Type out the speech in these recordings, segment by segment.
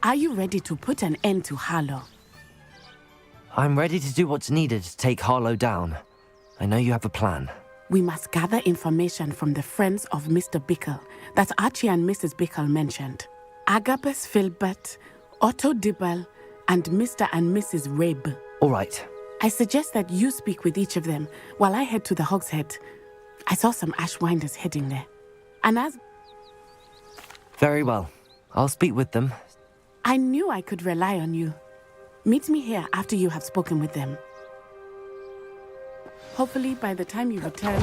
Are you ready to put an end to Harlow? I'm ready to do what's needed to take Harlow down. I know you have a plan. We must gather information from the friends of Mr. Bickle that Archie and Mrs. Bickle mentioned. Agabus Filbert, Otto Dibble, and Mr. and Mrs. Rabe. All right. I suggest that you speak with each of them while I head to the Hogshead. I saw some Ashwinders heading there. And as... Very well. I'll speak with them. I knew I could rely on you. Meet me here after you have spoken with them. Hopefully, by the time you return,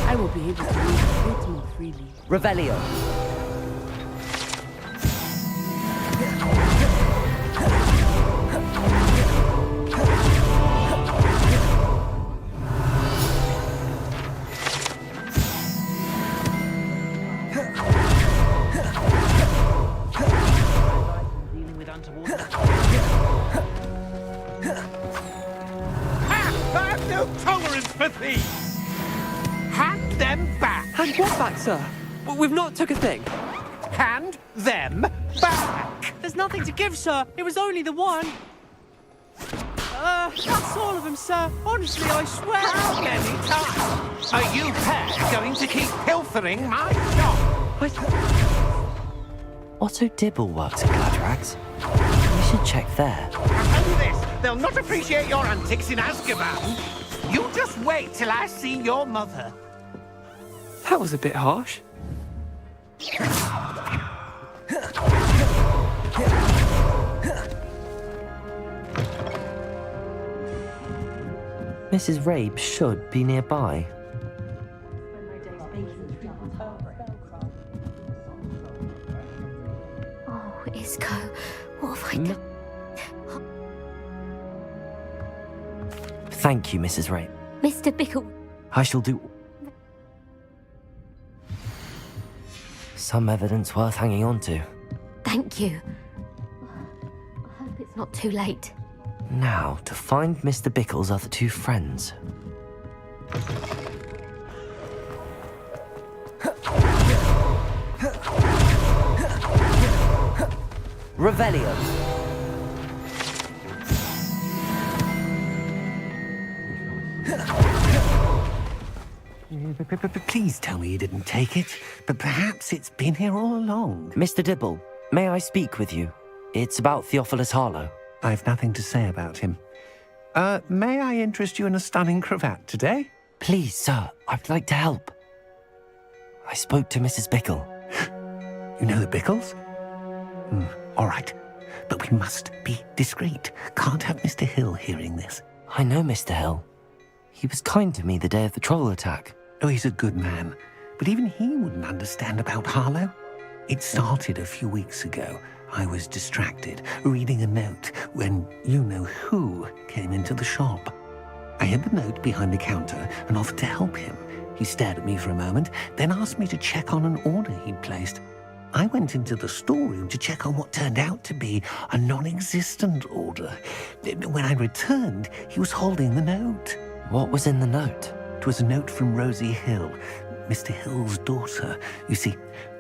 I will be able to move a bit more freely. Revelio. I have no tolerance for thieves! Hand them back! Hand what back, sir? We've not took a thing. Hand them back! There's nothing to give, sir. It was only the one. That's all of them, sir. Honestly, I swear. How many times are you pair going to keep pilfering my shop? Otto Dibble works at Gladrax. We should check there. I'll tell you this, they'll not appreciate your antics in Azkaban. You just wait till I see your mother. That was a bit harsh. Mrs. Rabe should be nearby. Oh, Isco, what have I done? Thank you, Mrs. Rabe. Mr. Bickle. I shall do... Some evidence worth hanging on to. Thank you. I hope it's not too late. Now, to find Mr. Bickle's other two friends. Revelio. Please tell me you didn't take it, but perhaps it's been here all along. Mr. Dibble, may I speak with you? It's about Theophilus Harlow. I've nothing to say about him. May I interest you in a stunning cravat today? Please, sir, I'd like to help. I spoke to Mrs. Bickle. You know the Bickles? All right, but we must be discreet. Can't have Mr. Hill hearing this. I know Mr. Hill. He was kind to me the day of the troll attack. Oh, he's a good man, but even he wouldn't understand about Harlow. It started a few weeks ago. I was distracted, reading a note, when you-know-who came into the shop. I hid the note behind the counter and offered to help him. He stared at me for a moment, then asked me to check on an order he'd placed. I went into the storeroom to check on what turned out to be a non-existent order. When I returned, he was holding the note. What was in the note? It was a note from Rosie Hill, Mr. Hill's daughter. You see,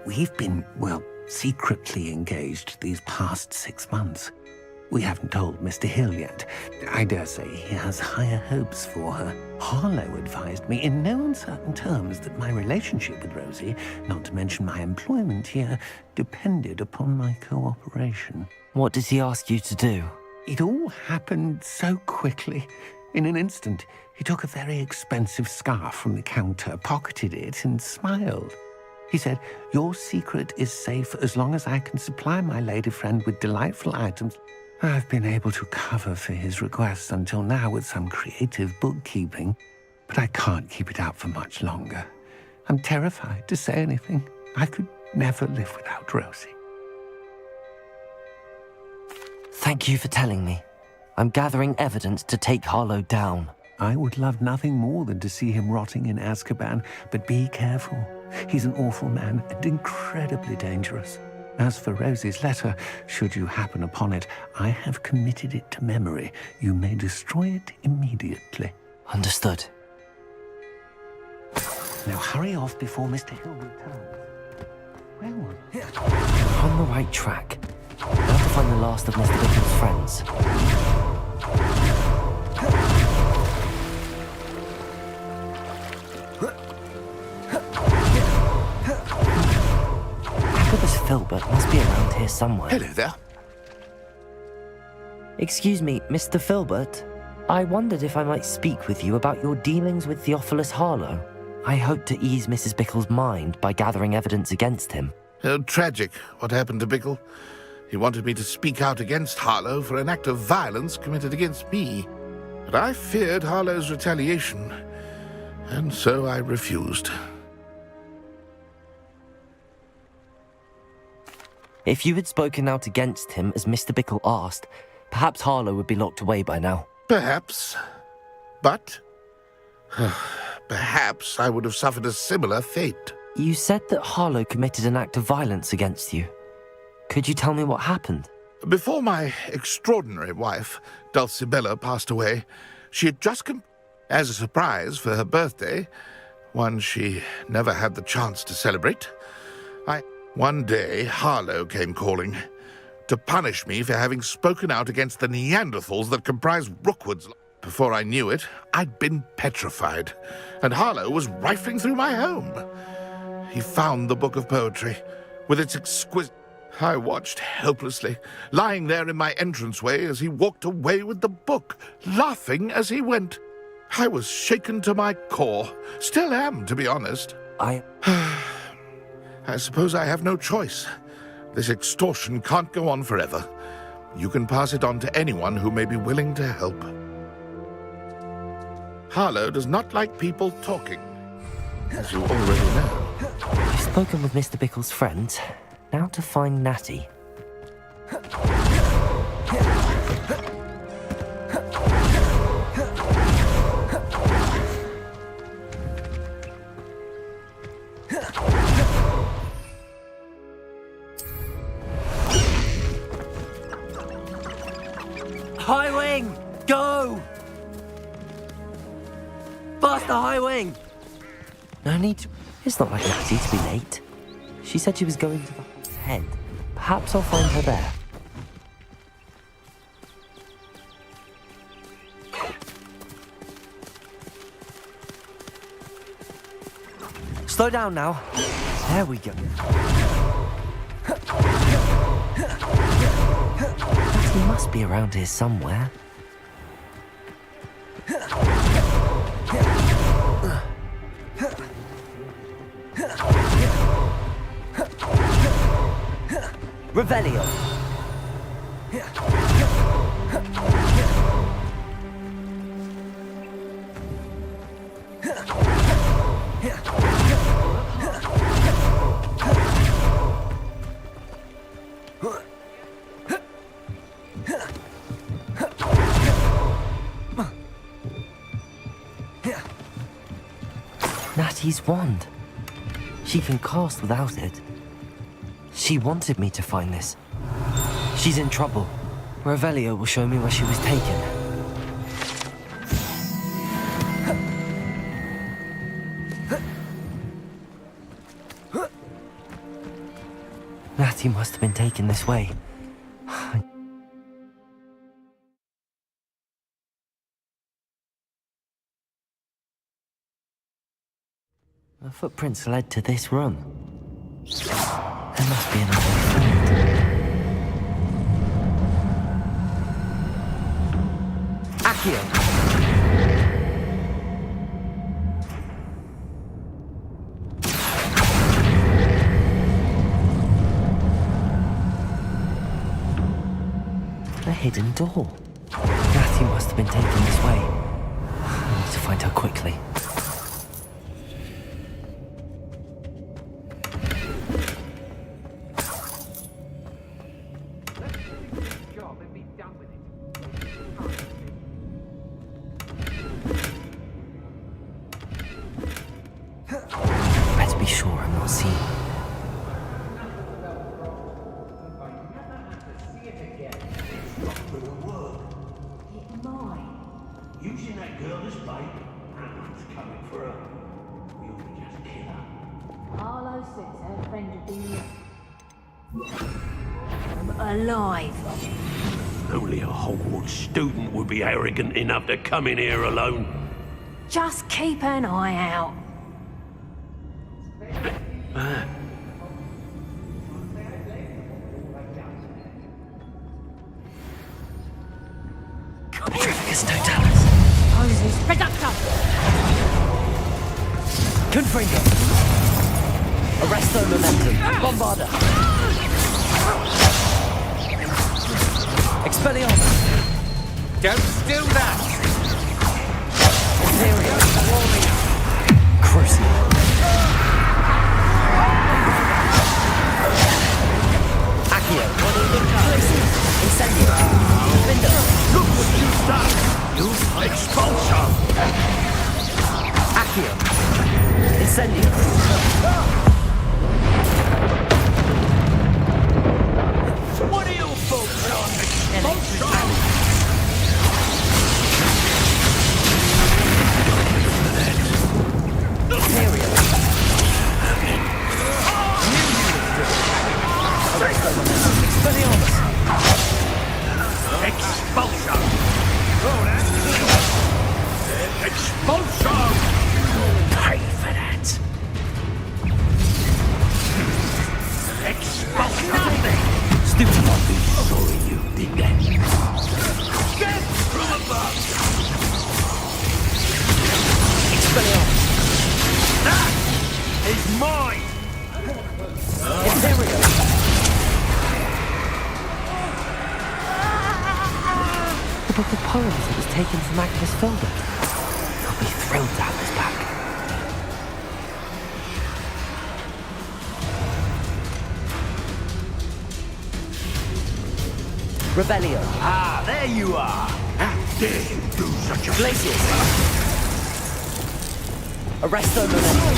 we've been, well, secretly engaged these past 6 months. We haven't told Mr. Hill yet. I dare say he has higher hopes for her. Harlow advised me in no uncertain terms that my relationship with Rosie, not to mention my employment here, depended upon my cooperation. What did he ask you to do? It all happened so quickly. In an instant, he took a very expensive scarf from the counter, pocketed it, and smiled. He said, "Your secret is safe as long as I can supply my lady friend with delightful items." I've been able to cover for his requests until now with some creative bookkeeping, but I can't keep it up for much longer. I'm terrified to say anything. I could never live without Rosie. Thank you for telling me. I'm gathering evidence to take Harlow down. I would love nothing more than to see him rotting in Azkaban, but be careful. He's an awful man and incredibly dangerous. As for Rosie's letter, should you happen upon it, I have committed it to memory. You may destroy it immediately. Understood. Now hurry off before Mr. Hill returns. Well, We're on the right track. Now to find the last of Mr. Bickle's friends. Agabus Filbert must be around here somewhere. Hello there. Excuse me, Mr. Filbert. I wondered if I might speak with you about your dealings with Theophilus Harlow. I hope to ease Mrs. Bickle's mind by gathering evidence against him. Tragic, what happened to Bickle. He wanted me to speak out against Harlow for an act of violence committed against me. But I feared Harlow's retaliation, and so I refused. If you had spoken out against him as Mr. Bickle asked, perhaps Harlow would be locked away by now. Perhaps. But perhaps I would have suffered a similar fate. You said that Harlow committed an act of violence against you. Could you tell me what happened? Before my extraordinary wife, Dulcibella, passed away, she had just come as a surprise for her birthday, one she never had the chance to celebrate. One day, Harlow came calling to punish me for having spoken out against the Neanderthals that comprise Rookwood's. Before I knew it, I'd been petrified, and Harlow was rifling through my home. He found the book of poetry, with its exquisite... I watched helplessly, lying there in my entranceway as he walked away with the book, laughing as he went. I was shaken to my core. Still am, to be honest. I suppose I have no choice. This extortion can't go on forever. You can pass it on to anyone who may be willing to help. Harlow does not like people talking, as you already know. You've spoken with Mr. Bickle's friends. Now to find Natty. High wing! Go! Faster, high wing! No need to... It's not like Natty to be late. She said she was going to the Hog's Head. Perhaps I'll find her there. Slow down now. There we go. He must be around here somewhere. Revelio. Natty's wand. She can cast without it. She wanted me to find this. She's in trouble. Revelio will show me where she was taken. Natty must have been taken this way. The footprints led to this room. There must be another friend. Accio! A hidden door. Natty must have been taken this way. I need to find her quickly. Better be sure I'm not seen. Using that girl as bait, Anna's coming for her. We Harlow says her friend had been alive. Only a Hogwarts student would be arrogant enough to come in here alone. Just keep an eye out. Tricus totalis. Poses reductor. Confringo. Arresto momentum. Bombarda. Expelliarmus. Don't do that! Imperium. Crucible. Accio. Incendio. Vindo. Look what you've done! You expulsion! Accio. Incendio. What are you folks on? Expulsion! Imperium. Expelliarmus. Expulsion! Expulsion! Pay for that! Expulsion! Stupid. I'll be sorry you did that. Get from above! Expelliarmus. That is mine! Imperium. The book of poems that was taken from Agnes Filbert. I'll be thrilled to have this back. Rebellion. Ah, there you are! How dare you do such a... Glacius. Arresto momentum.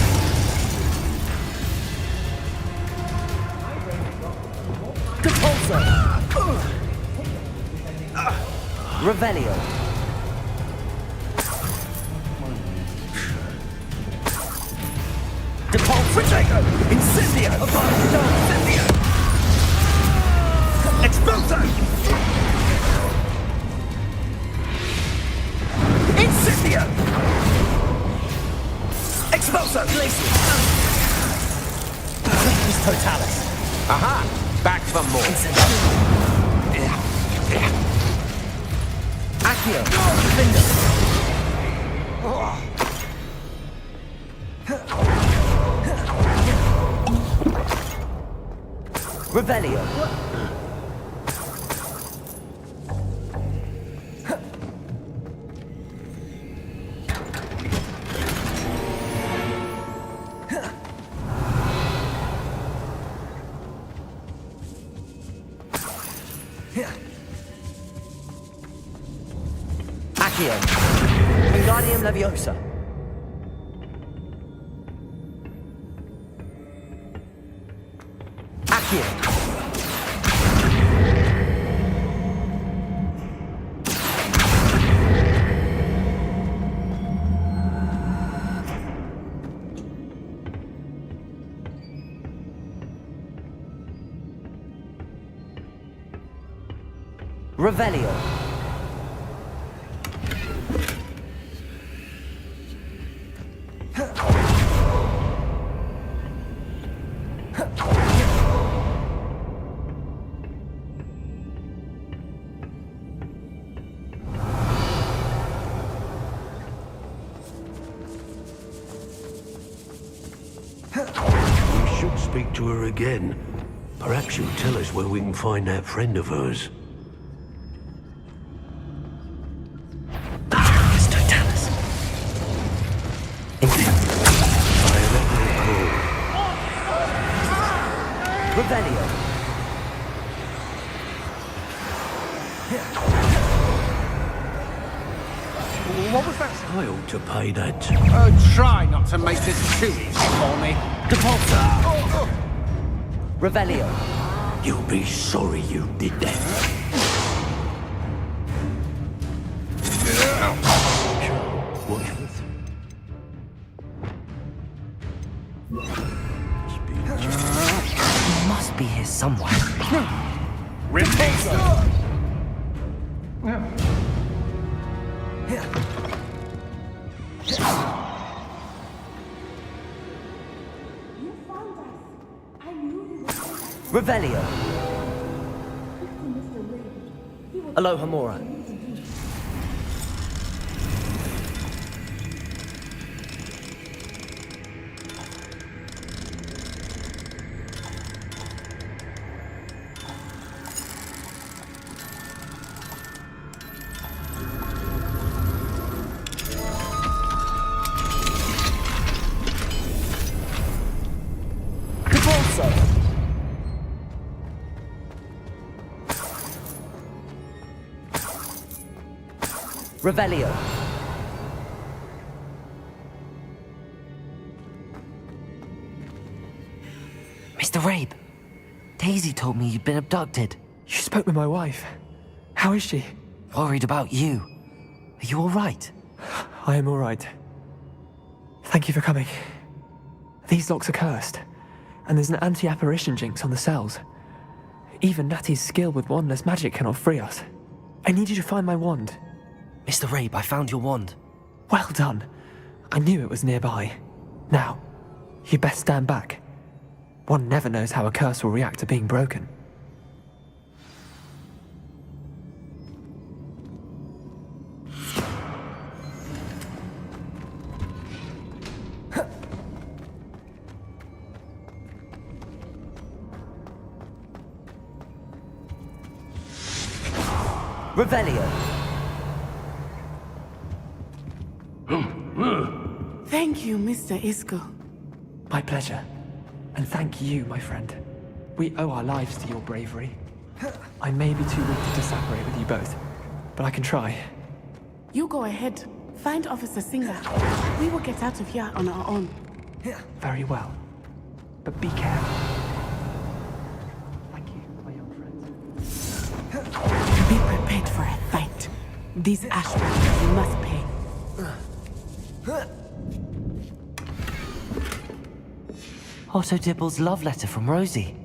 Depulso. Revelio. Depulso. Incendio. Incendio. Expulso! Incendio. Expulso. Glacius. Tricus totalis. Aha! Back for more. Accio. Vindo. Revelio. Accio. Wingardium Leviosa. Accio. Revelio. We should speak to her again. Perhaps she'll tell us where we can find that friend of hers. Tricus totalis. I am at your call. Revelio. What was that? I ought to pay that. Oh, try not to make this too easy for me. Depulso. Revelio. You'll be sorry you did that. Watch this. Revelio. Aloha Mora. Revelio. Mr. Rabe, Daisy told me you'd been abducted. You spoke with my wife. How is she? Worried about you. Are you all right? I am all right. Thank you for coming. These locks are cursed, and there's an anti-apparition jinx on the cells. Even Natty's skill with wandless magic cannot free us. I need you to find my wand. Mr. Rabe, I found your wand. Well done. I knew it was nearby. Now, you best stand back. One never knows how a curse will react to being broken. Revelio. Thank you, Mr. Isco. My pleasure. And thank you, my friend. We owe our lives to your bravery. I may be too weak to separate with you both, but I can try. You go ahead. Find Officer Singer. We will get out of here on our own. Very well. But be careful. Thank you, my young friends. Be prepared for a fight. These Ashburns must pay. Otto Dibble's love letter from Rosie.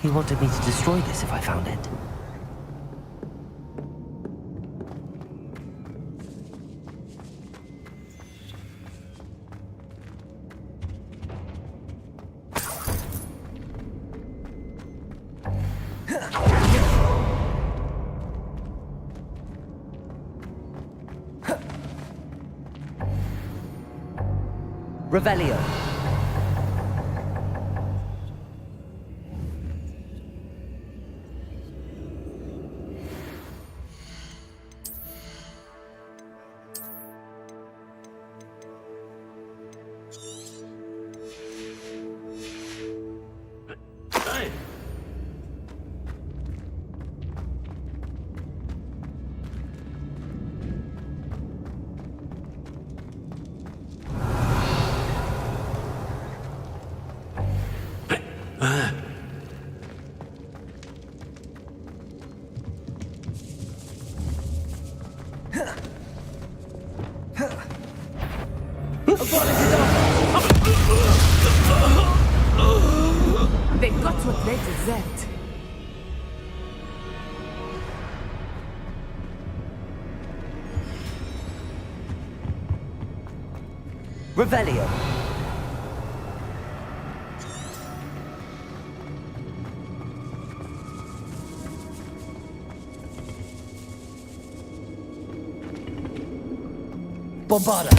He wanted me to destroy this if I found it. Revelio. They got what they deserved. Revelio. Bombarda.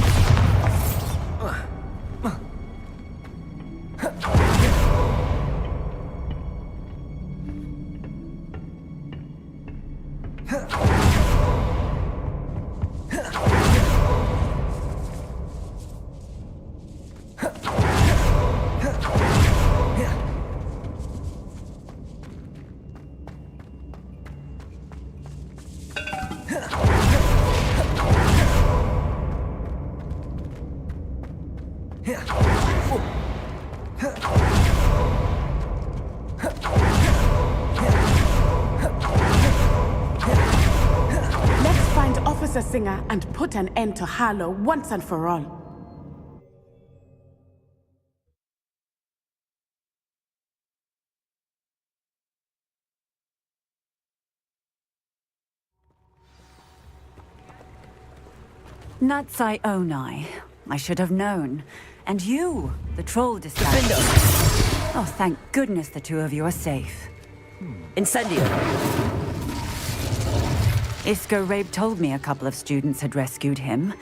Let's find Officer Singer and put an end to Harlow once and for all. Natsai Onai. I should have known. And you, the troll dispatcher. Oh, thank goodness the two of you are safe. Incendio! Isco Rabe told me a couple of students had rescued him.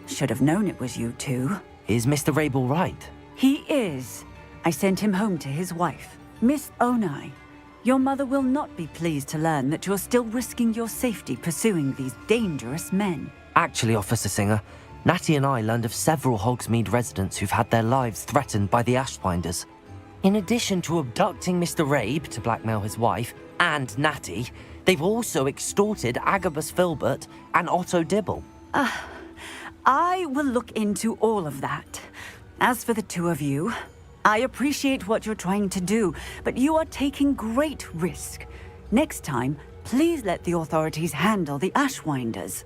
Should have known it was you two. Is Mr. Rabe all right? He is. I sent him home to his wife, Miss Onai. Your mother will not be pleased to learn that you're still risking your safety pursuing these dangerous men. Actually, Officer Singer, Natty and I learned of several Hogsmeade residents who've had their lives threatened by the Ashwinders. In addition to abducting Mr. Rabe to blackmail his wife and Natty, they've also extorted Agabus Filbert and Otto Dibble. I will look into all of that. As for the two of you, I appreciate what you're trying to do, but you are taking great risk. Next time, please let the authorities handle the Ashwinders.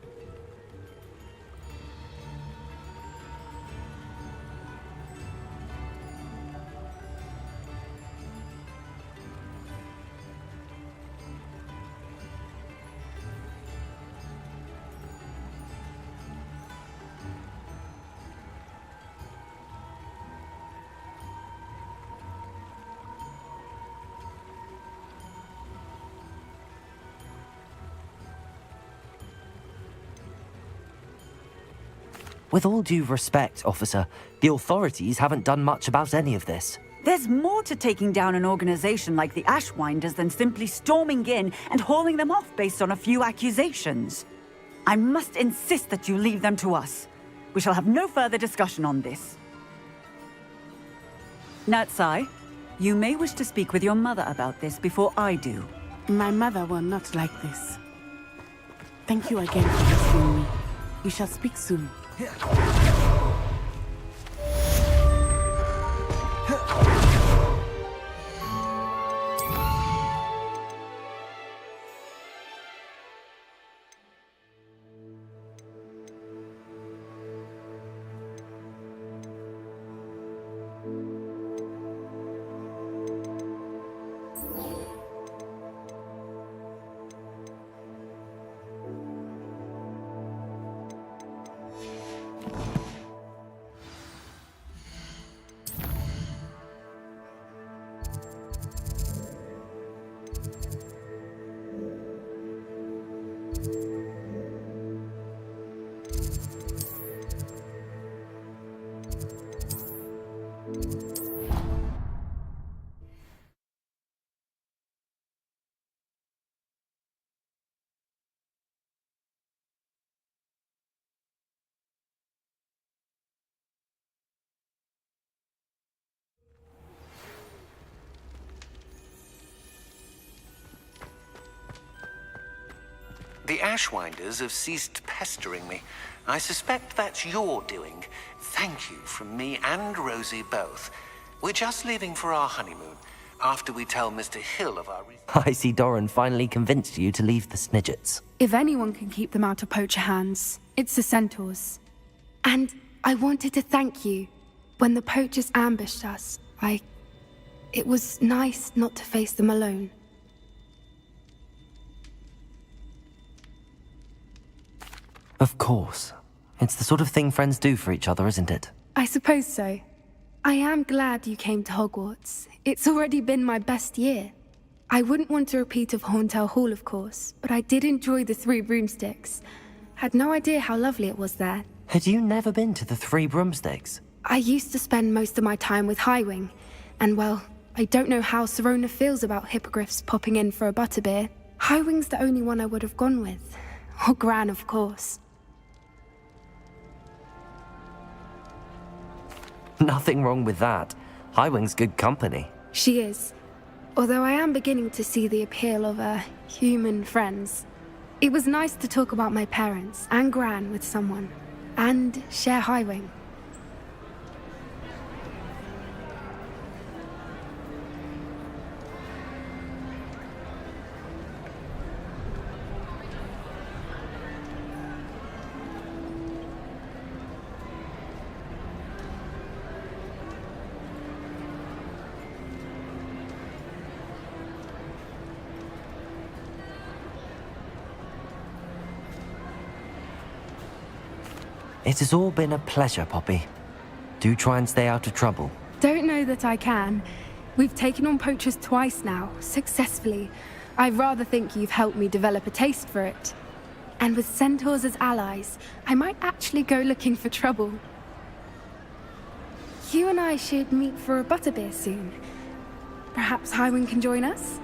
With all due respect, officer, the authorities haven't done much about any of this. There's more to taking down an organization like the Ashwinders than simply storming in and hauling them off based on a few accusations. I must insist that you leave them to us. We shall have no further discussion on this. Natsai, you may wish to speak with your mother about this before I do. My mother will not like this. Thank you again for rescuing me. We shall speak soon. The Ashwinders have ceased pestering me. I suspect that's your doing. Thank you from me and Rosie both. We're just leaving for our honeymoon, after we tell Mr. Hill of our... I see Doran finally convinced you to leave the Snidgets. If anyone can keep them out of poacher hands, it's the centaurs. And I wanted to thank you. When the poachers ambushed us, it was nice not to face them alone. Of course. It's the sort of thing friends do for each other, isn't it? I suppose so. I am glad you came to Hogwarts. It's already been my best year. I wouldn't want a repeat of Horntail Hall, of course, but I did enjoy the Three Broomsticks. Had no idea how lovely it was there. Had you never been to the Three Broomsticks? I used to spend most of my time with Highwing, and well, I don't know how Serona feels about hippogriffs popping in for a butterbeer. Highwing's the only one I would have gone with. Or Gran, of course. Nothing wrong with that. Highwing's good company. She is. Although I am beginning to see the appeal of, human friends. It was nice to talk about my parents and Gran with someone. And share Highwing. It has all been a pleasure, Poppy. Do try and stay out of trouble. Don't know that I can. We've taken on poachers twice now, successfully. I rather think you've helped me develop a taste for it. And with centaurs as allies, I might actually go looking for trouble. You and I should meet for a butterbeer soon. Perhaps Highwind can join us?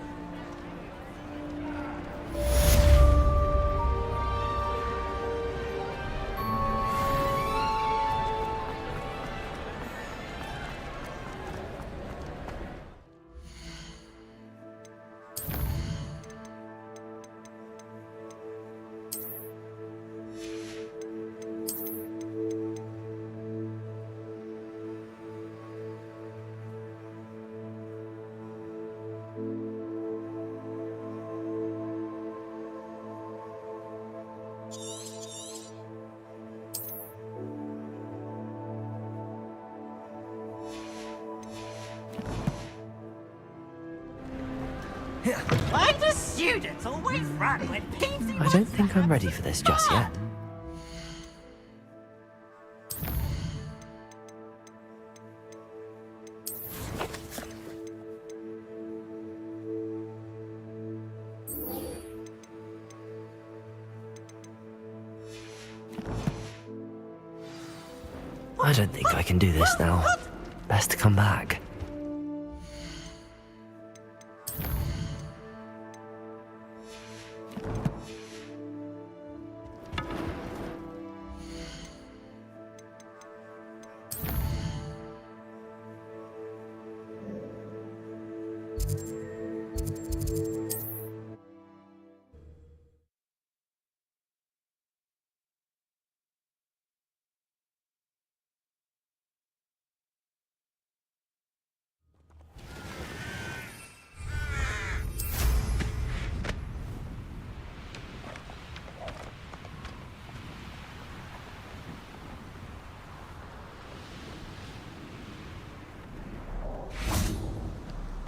Why do students always run when Peasy I don't think I'm ready for this just yet. I don't think I can do this now. Best to come back.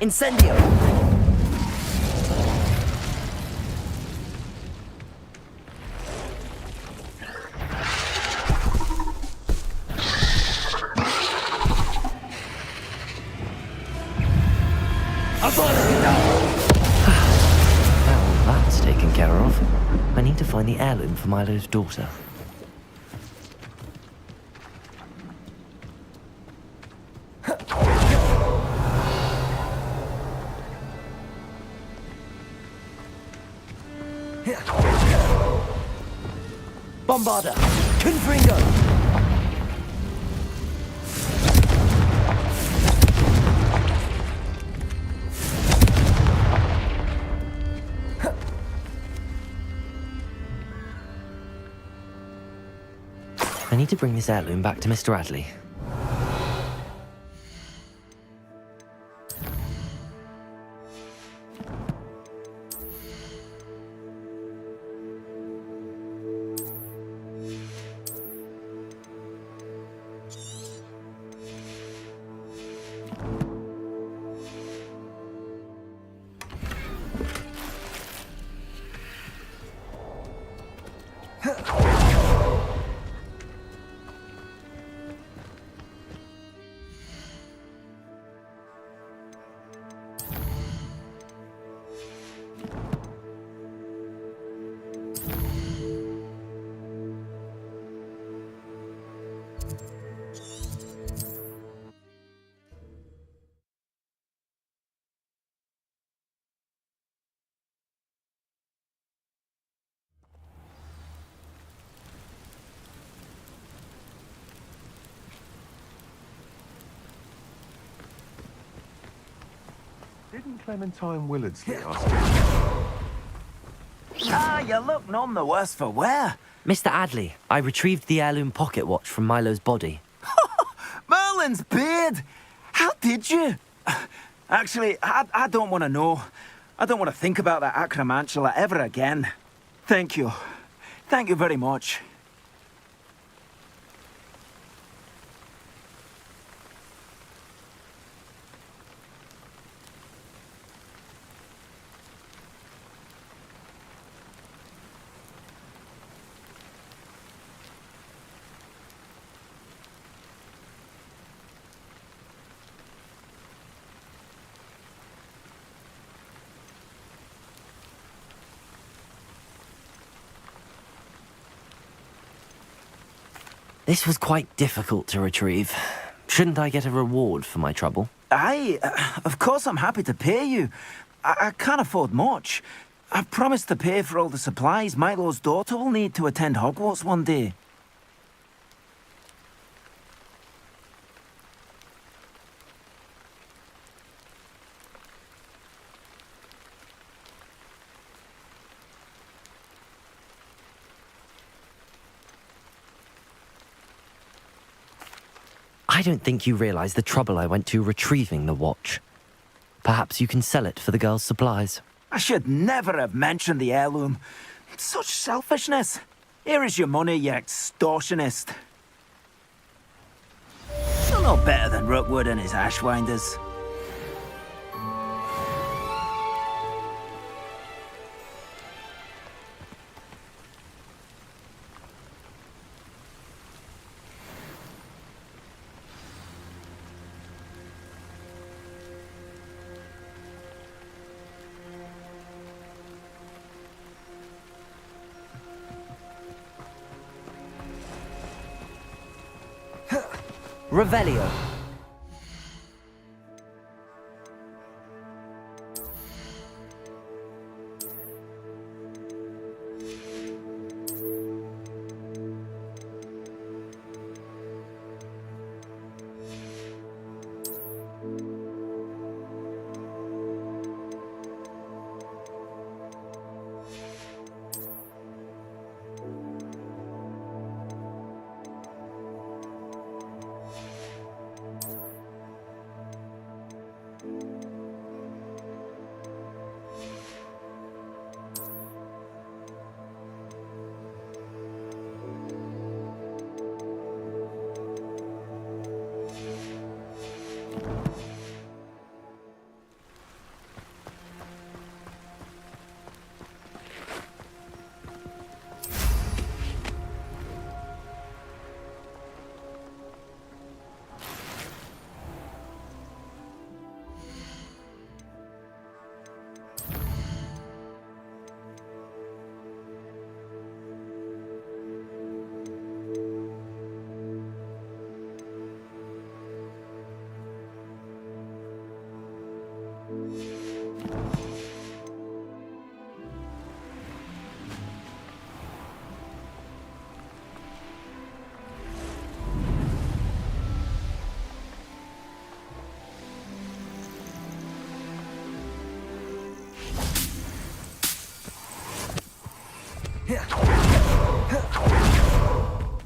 Incendio! Now that's taken care of. I need to find the heirloom for Milo's daughter. Bombarda! Confringo! I need to bring this heirloom back to Mr. Adley. Didn't Clementine Willardsley ask you? Ah, you look none the worse for wear. Mr. Adley, I retrieved the heirloom pocket watch from Milo's body. Merlin's beard! How did you? Actually, I don't want to know. I don't want to think about that acromantula ever again. Thank you. Thank you very much. This was quite difficult to retrieve. Shouldn't I get a reward for my trouble? Of course I'm happy to pay you. I can't afford much. I've promised to pay for all the supplies Milo's daughter will need to attend Hogwarts one day. I don't think you realize the trouble I went to retrieving the watch. Perhaps you can sell it for the girl's supplies. I should never have mentioned the heirloom. Such selfishness. Here is your money, you extortionist. You're no better than Rookwood and his ashwinders. Revelio.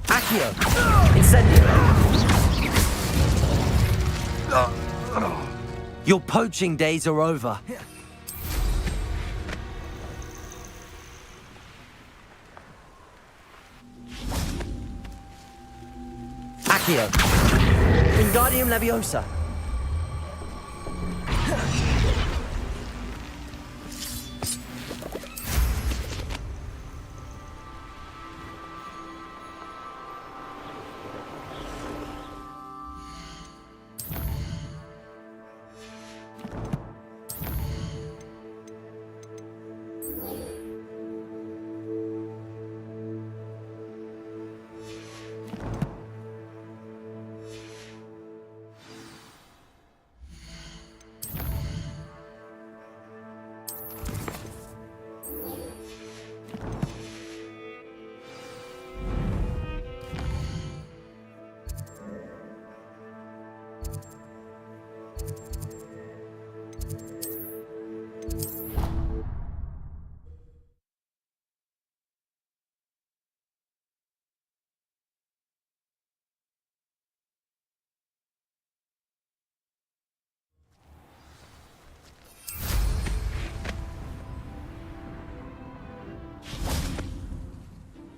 Accio! Incendio! Your poaching days are over. Accio! Wingardium Leviosa!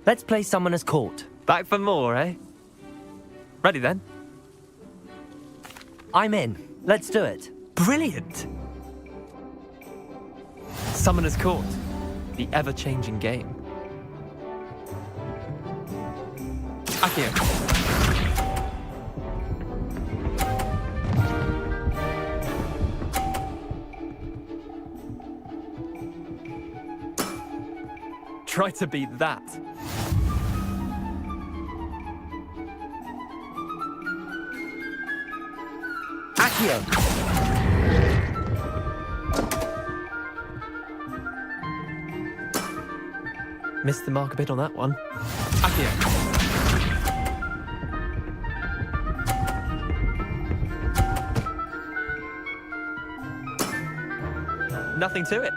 Let's play Summoner's Court. Back for more, eh? Ready then? I'm in. Let's do it. Brilliant! Summoner's Court. The ever-changing game. Accio. Try to beat that. Accio! Missed the mark a bit on that one. Accio! Nothing to it.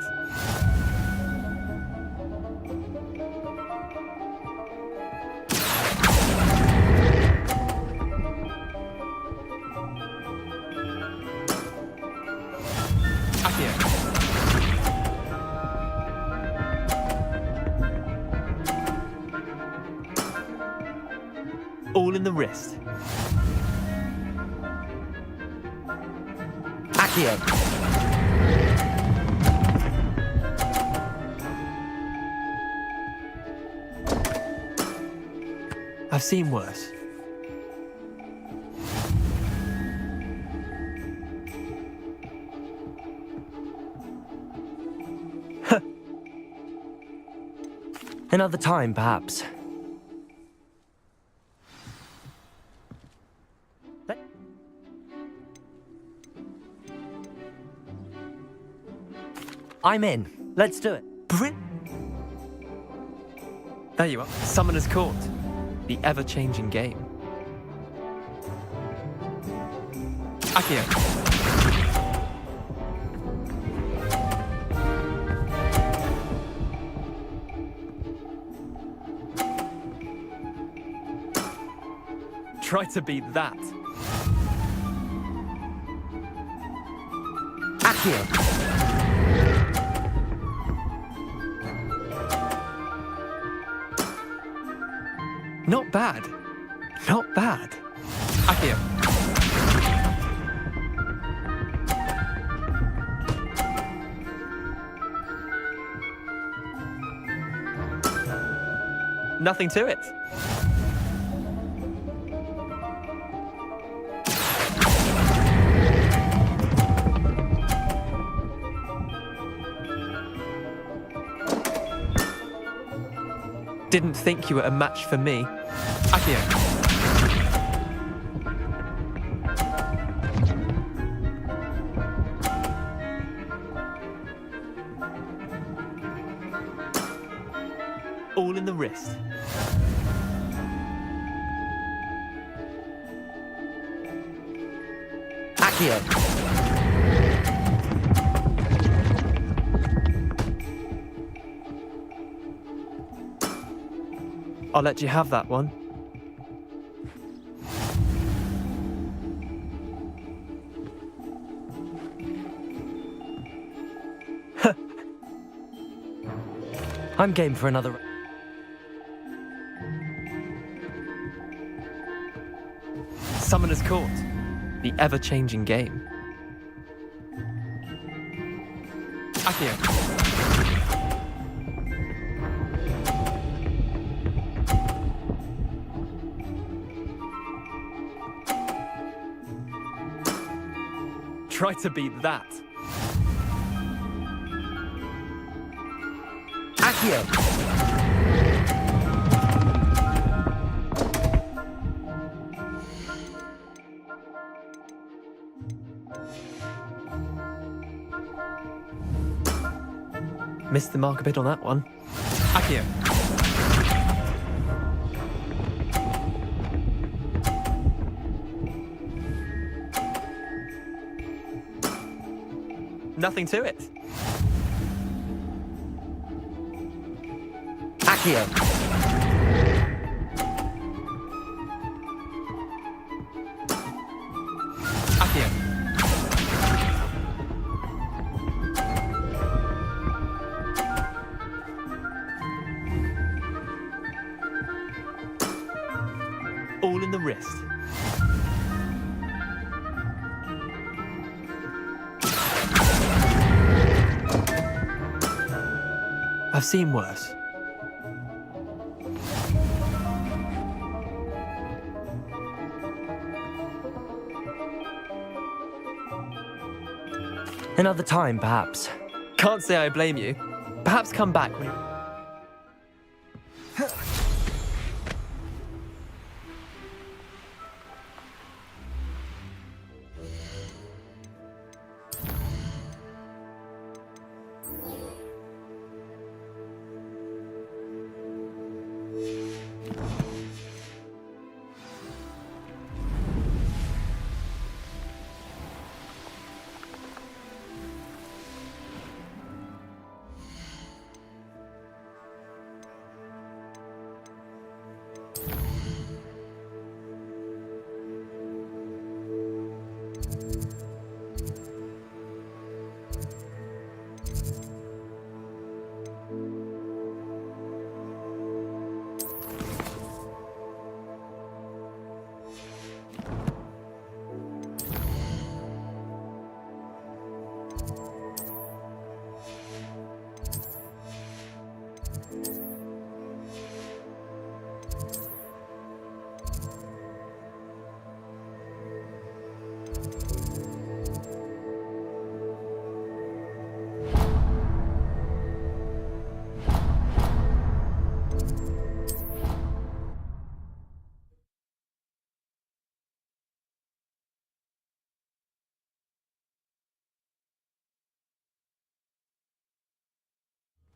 Accio. All in the wrist. Accio! I've seen worse. Another time, perhaps. I'm in. Let's do it. There you are. Summoner's Court. The ever-changing game. Accio. Try to beat that. Accio. Not bad. Not bad. Accio. Nothing to it. Didn't think you were a match for me. Accio. All in the wrist. Accio. I'll let you have that one. I'm game for another. Summoner's Court. The ever-changing game. Accio. Try to beat that. Accio. Missed the mark a bit on that one. Accio. Nothing to it. Accio. Accio. All in the wrist. I've seen worse. Another time, perhaps. Can't say I blame you. Perhaps come back when you...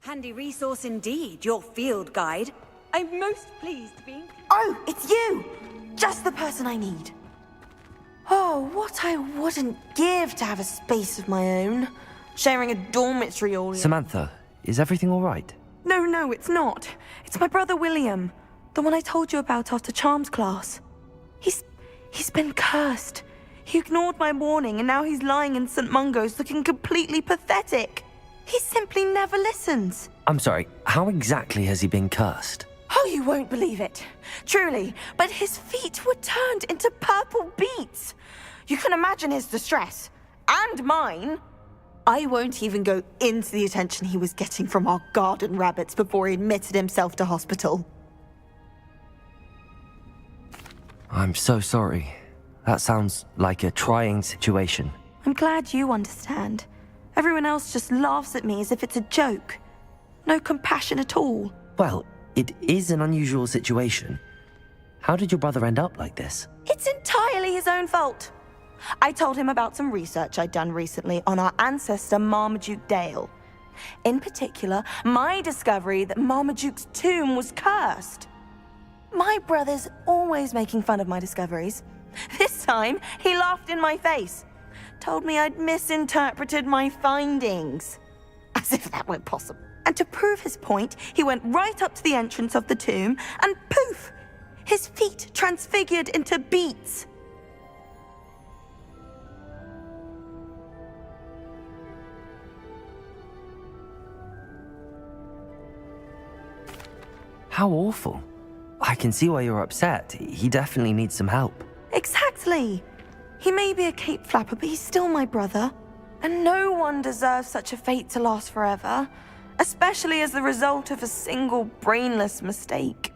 Handy resource indeed, your field guide. I'm most pleased being... Oh, it's you! Just the person I need. Oh, what I wouldn't give to have a space of my own. Sharing a dormitory all... Samantha, is everything all right? No, it's not. It's my brother William. The one I told you about after Charms class. He's been cursed. He ignored my warning and now he's lying in St. Mungo's looking completely pathetic. He simply never listens. I'm sorry, how exactly has he been cursed? Oh, you won't believe it. Truly, but his feet were turned into purple beets. You can imagine his distress. And mine. I won't even go into the attention he was getting from our garden rabbits before he admitted himself to hospital. I'm so sorry. That sounds like a trying situation. I'm glad you understand. Everyone else just laughs at me as if it's a joke. No compassion at all. Well, it is an unusual situation. How did your brother end up like this? It's entirely his own fault. I told him about some research I'd done recently on our ancestor Marmaduke Dale. In particular, my discovery that Marmaduke's tomb was cursed. My brother's always making fun of my discoveries. This time, he laughed in my face. Told me I'd misinterpreted my findings. As if that were possible. And to prove his point, he went right up to the entrance of the tomb and poof! His feet transfigured into beets. How awful. I can see why you're upset. He definitely needs some help. Exactly. He may be a cape flapper, but he's still my brother. And no one deserves such a fate to last forever, especially as the result of a single brainless mistake.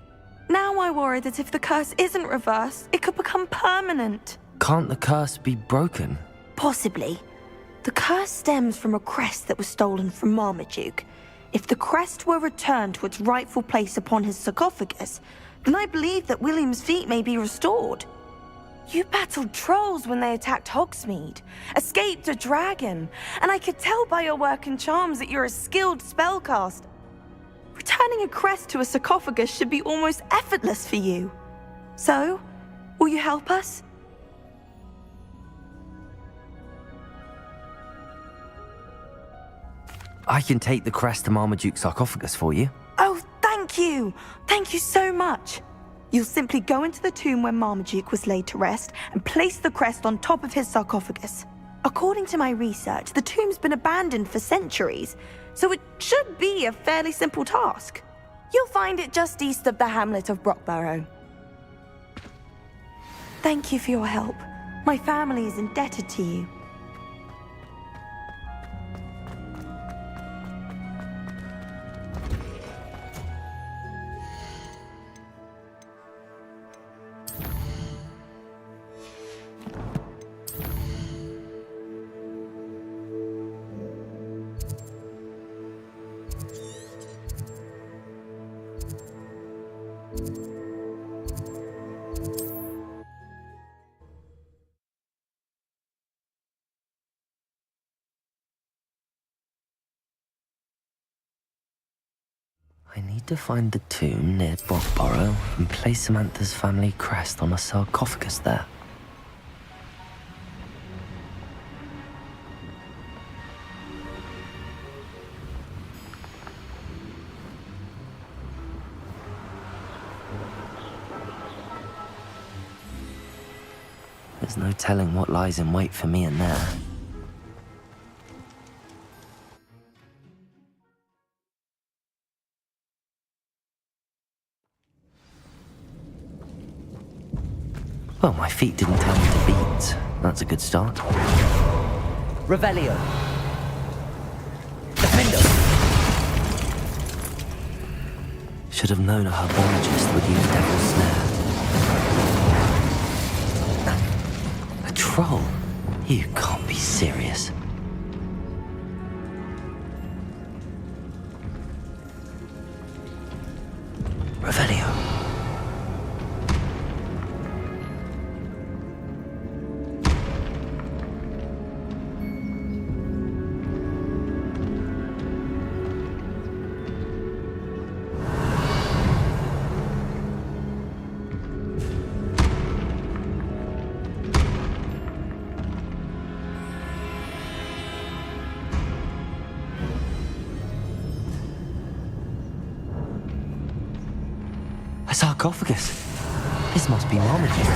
Now I worry that if the curse isn't reversed, it could become permanent. Can't the curse be broken? Possibly. The curse stems from a crest that was stolen from Marmaduke. If the crest were returned to its rightful place upon his sarcophagus, then I believe that William's feet may be restored. You battled trolls when they attacked Hogsmeade, escaped a dragon, and I could tell by your work and charms that you're a skilled spellcaster. Returning a crest to a sarcophagus should be almost effortless for you. So, will you help us? I can take the crest to Marmaduke's sarcophagus for you. Oh, thank you! Thank you so much! You'll simply go into the tomb where Marmaduke was laid to rest and place the crest on top of his sarcophagus. According to my research, the tomb's been abandoned for centuries, so it should be a fairly simple task. You'll find it just east of the hamlet of Brockborough. Thank you for your help. My family is indebted to you. I need to find the tomb near Brockborough and place Samantha's family crest on a sarcophagus there. There's no telling what lies in wait for me in there. Well, my feet didn't turn into beets. That's a good start. Revelio. Defendo. Should have known a herbologist would use Devil's Snare. A troll? You can't be serious. Revelio. sarcophagus. This must be Marmaduke.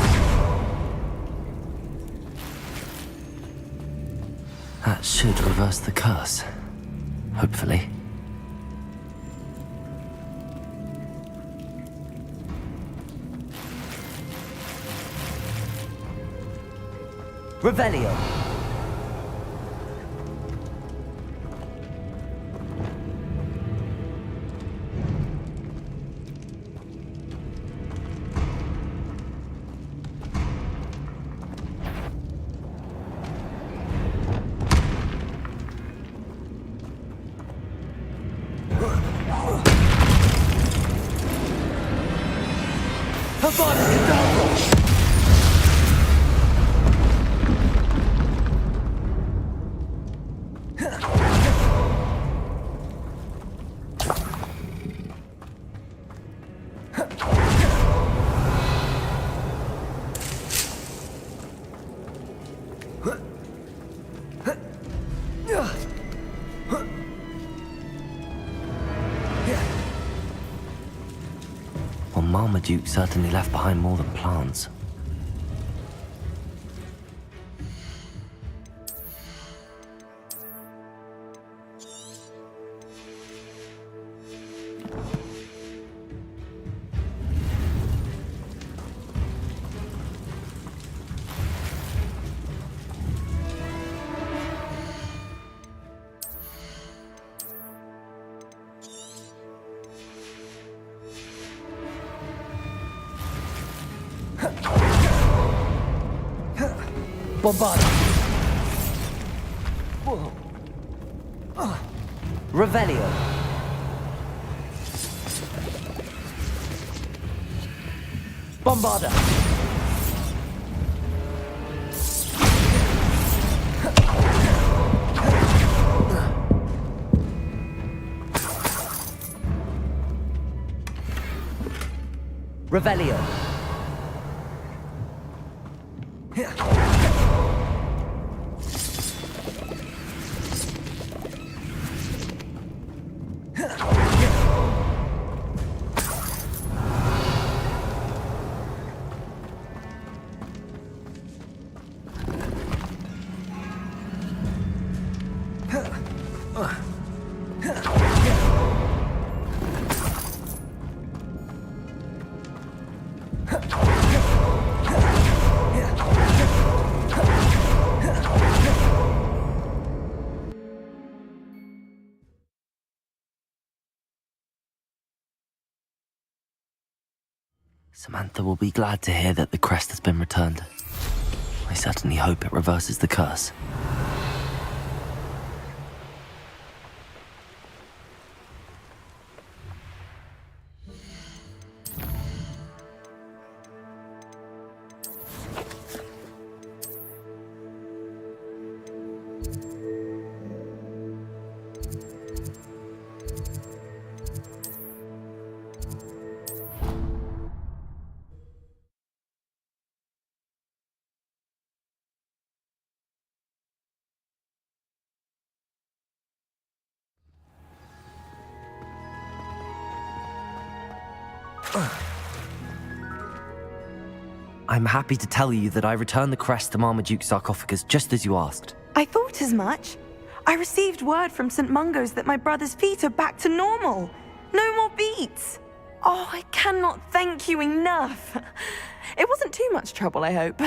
That should reverse the curse. Hopefully. Revelio. Well, Marmaduke certainly left behind more than plants. Bombard. Revelio. Bombarda. Revelio. Samantha will be glad to hear that the crest has been returned. I certainly hope it reverses the curse. I'm happy to tell you that I returned the crest to Marmaduke's sarcophagus just as you asked. I thought as much. I received word from St. Mungo's that my brother's feet are back to normal. No more beats. Oh, I cannot thank you enough. It wasn't too much trouble, I hope.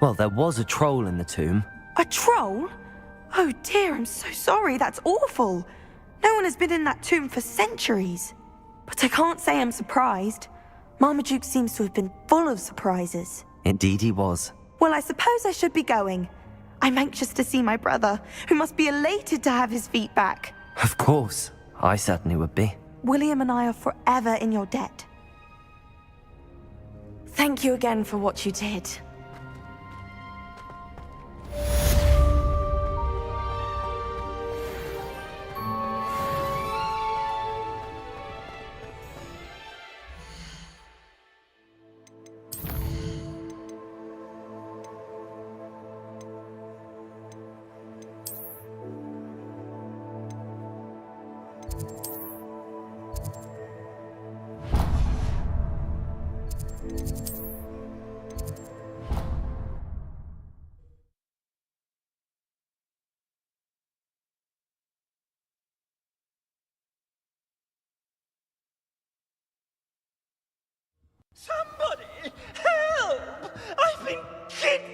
Well, there was a troll in the tomb. A troll? Oh dear, I'm so sorry. That's awful. No one has been in that tomb for centuries. But I can't say I'm surprised. Marmaduke seems to have been full of surprises. Indeed he was. Well, I suppose I should be going. I'm anxious to see my brother, who must be elated to have his feet back. Of course. I certainly would be. William and I are forever in your debt. Thank you again for what you did.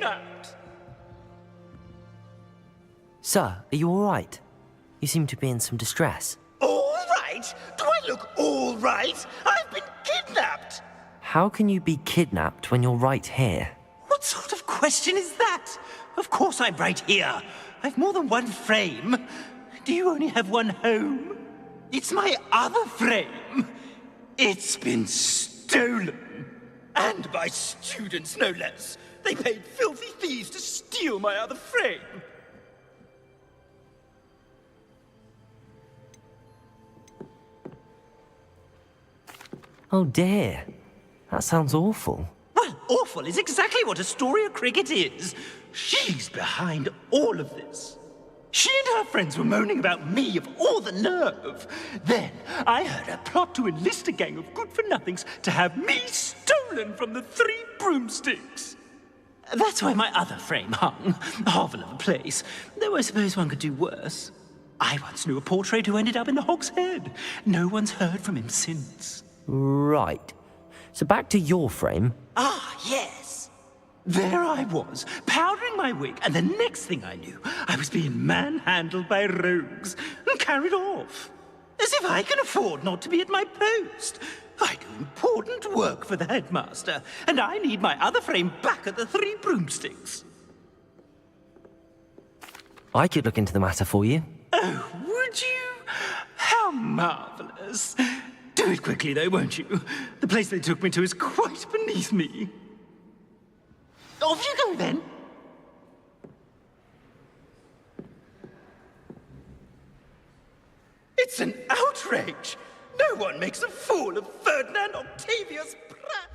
kidnapped! Sir, are you all right? You seem to be in some distress. All right? Do I look all right? I've been kidnapped! How can you be kidnapped when you're right here? What sort of question is that? Of course I'm right here. I've more than one frame. Do you only have one home? It's my other frame. It's been stolen. And by students, no less. They paid filthy thieves to steal my other frame. Oh dear. That sounds awful. Well, awful is exactly what Astoria Cricket is. She's behind all of this. She and her friends were moaning about me of all the nerve. Then I heard her plot to enlist a gang of good-for-nothings to have me stolen from the Three Broomsticks. That's where my other frame hung. A hovel of a place. Though I suppose one could do worse. I once knew a portrait who ended up in the Hog's Head. No one's heard from him since. Right. So back to your frame. Ah, yes. There I was, powdering my wig, and the next thing I knew, I was being manhandled by rogues and carried off. As if I can afford not to be at my post. I do important work for the headmaster, and I need my other frame back at the Three Broomsticks. I could look into the matter for you. Oh, would you? How marvelous. Do it quickly, though, won't you? The place they took me to is quite beneath me. Off you go, then. It's an outrage! No one makes a fool of Ferdinand Octavius Pratt!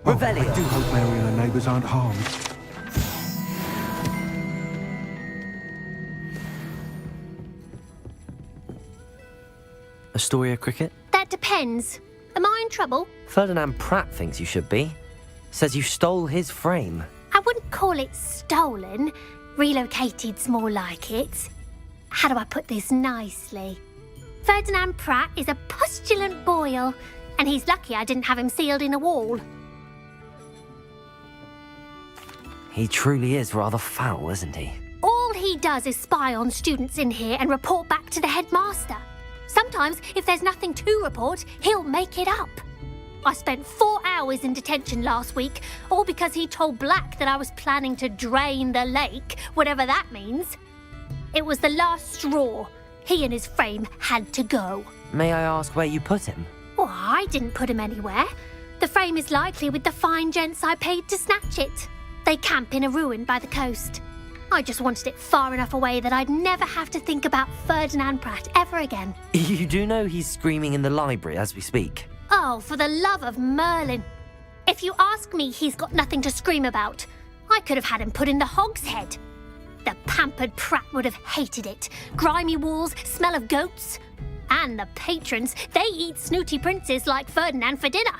Revelio. I do hope Mary and her neighbours aren't harmed. Astoria Cricket? That depends. Am I in trouble? Ferdinand Pratt thinks you should be. Says you stole his frame. I wouldn't call it stolen. Relocated's more like it. How do I put this nicely? Ferdinand Pratt is a postulant boil, and he's lucky I didn't have him sealed in a wall. He truly is rather foul, isn't he? All he does is spy on students in here and report back to the headmaster. Sometimes, if there's nothing to report, he'll make it up. I spent 4 hours in detention last week, all because he told Black that I was planning to drain the lake, whatever that means. It was the last straw. He and his frame had to go. May I ask where you put him? Well, I didn't put him anywhere. The frame is likely with the fine gents I paid to snatch it. They camp in a ruin by the coast. I just wanted it far enough away that I'd never have to think about Ferdinand Pratt ever again. You do know he's screaming in the library as we speak. Oh, for the love of Merlin. If you ask me, he's got nothing to scream about. I could have had him put in the Hog's Head. The pampered Pratt would have hated it. Grimy walls, smell of goats. And the patrons, they eat snooty princes like Ferdinand for dinner.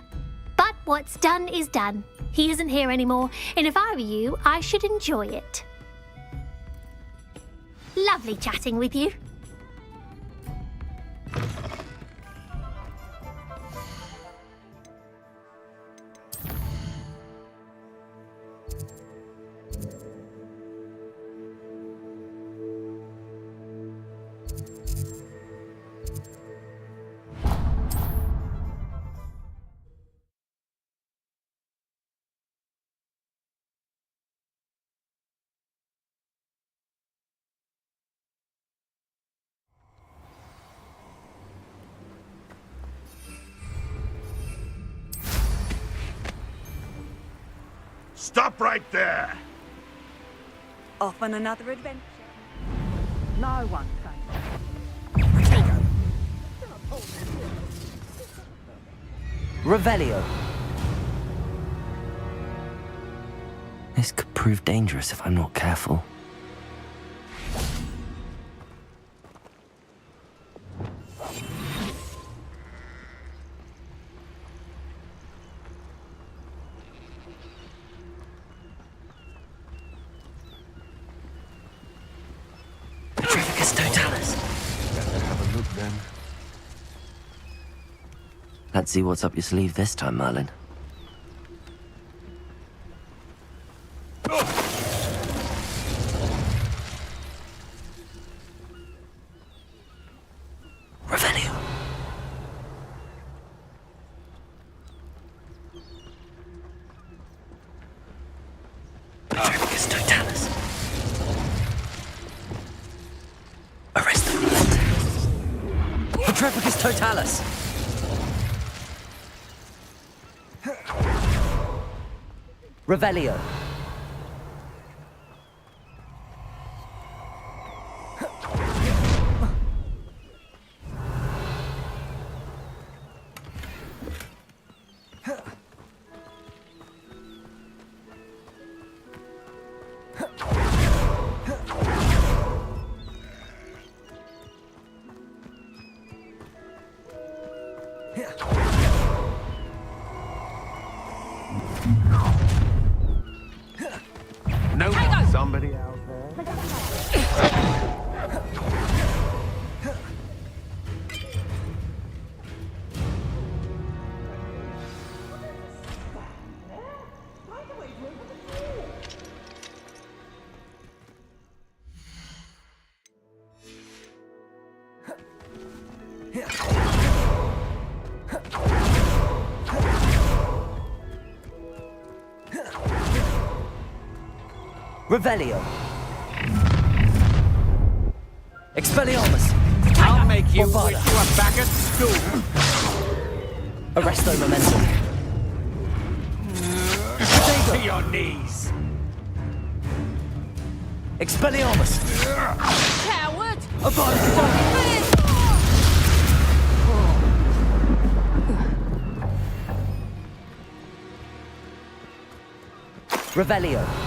But what's done is done. He isn't here anymore, and if I were you, I should enjoy it. Lovely chatting with you. Stop right there! Off on another adventure. No one, thank you. Revelio. This could prove dangerous if I'm not careful. Petrificus totalis. Better have a look then. Let's see what's up your sleeve this time, Merlin. Revelio. Petrificus totalis. Arrest the Petrificus totalis. Revelio. No, somebody out there. Revelio. Expelliarmus. I'll make you Bombada. wish you were back at school. Arresto momentum. To your knees. Expelliarmus. Coward! Revelio.